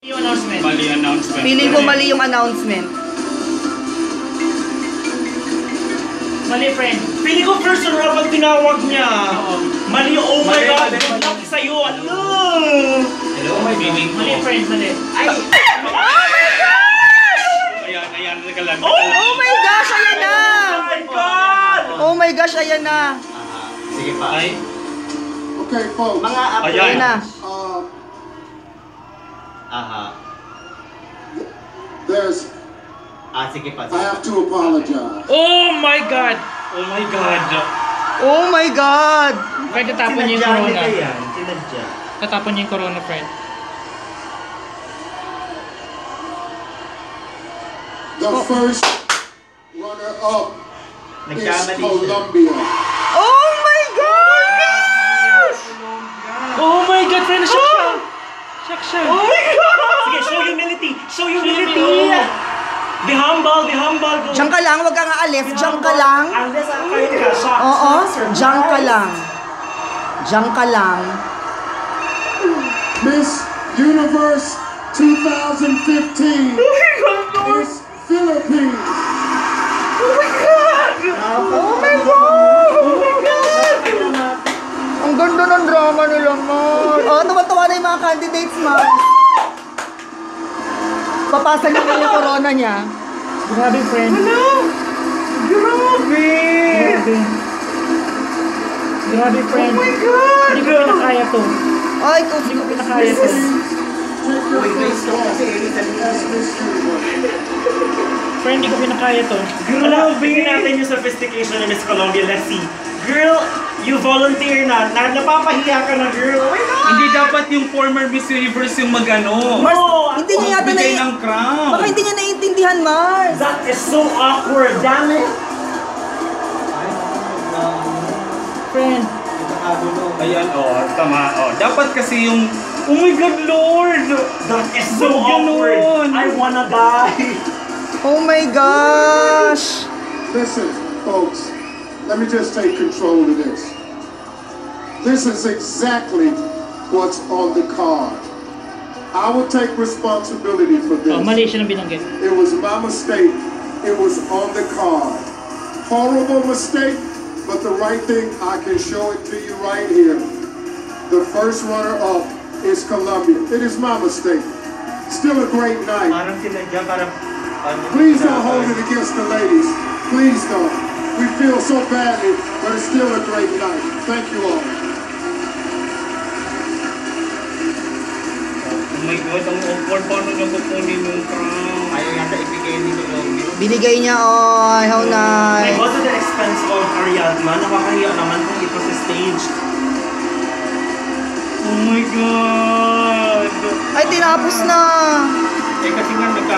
Yung announcement. Mali announcement. Feeling ko mali yung announcement. Mali, friend. Pili ko first runner pag tinawag niya. Mali, oh my Mali, God. mali, Good mali. luck sa'yo. Ano? Hello, my feeling ko. Mali, friend. Mali. Ay! Ayan, nagalag. Oh my gosh, ayan na! Oh my God! Oh my gosh, ayan na! Sige pa. Ay. Okay, folks. Mga apo. Ayan. Ayan na. Aha. There's. Sige pa. I have to apologize. Oh my God! Oh my God! Oh my God! Friend, tatapon niyo yung Sinadya corona. nila yan. Sinadya. Tatapon niyo yung corona, friend. The first runner-up is Nagkamali siya. Colombia. Oh my gosh! Oh my God, friend. Shock siya. Shock siya. Oh my God! Sige, show humility! Show humility! Be humble, be humble. Go. Diyan ka lang, wag kang aalis. Diyan ka lang. Unless kayo ka siya. Oo, diyan ka lang. Diyan ka lang. Miss Universe 2015 is Philippines. Oh my God! Oh my God! Ang ganda ng drama nila, man. Oh, tuwa-tuwa na yung mga candidates, man. Papasa niya na yung corona niya. Grabe, friend. Grabe! Grabe, friend. Oh my God! Hindi ko pinakaya to. Ay, Hindi ko pinakaya to. Friend, hindi ko pinakaya to. Grabe! Tingnan natin yung sophistication ni Miss Colombia. Let's see. Girl, you volunteer na. Napapahiya ka na, girl. Oh my God! Hindi dapat yung former Miss Universe yung magano. Mars, Oh, hindi niya yata Magbigay na... ng crown. Baka hindi niya naiintindihan, Mars. That is so awkward. Damn it! Friend. Ayan, tama. Dapat kasi yung, oh my God, Lord! That is so Ba't awkward. ganun? I wanna die. Oh my gosh! Listen, folks, let me just take control of this. This is exactly what's on the card. I will take responsibility for this. Oh, mali siya na binanggit. It was my mistake. It was on the card. Horrible mistake, but the right thing, I can show it to you right here. The first runner-up is Colombia. It is my mistake. Still a great night. Parang sinadya, parang... Please don't hold it against the ladies. Please don't. We feel so badly, but it's still a great night. Thank you all. Oh my God, ang awkward. Paano niya kukunin yung crown? Ayaw yata ibigay ni Colombia. Binigay niya, oh, how I nice. go to the expense of Ariadna. Nakakahiya naman kung ito sa stage. Oh my God! Ay, tinapos na. Kasi nga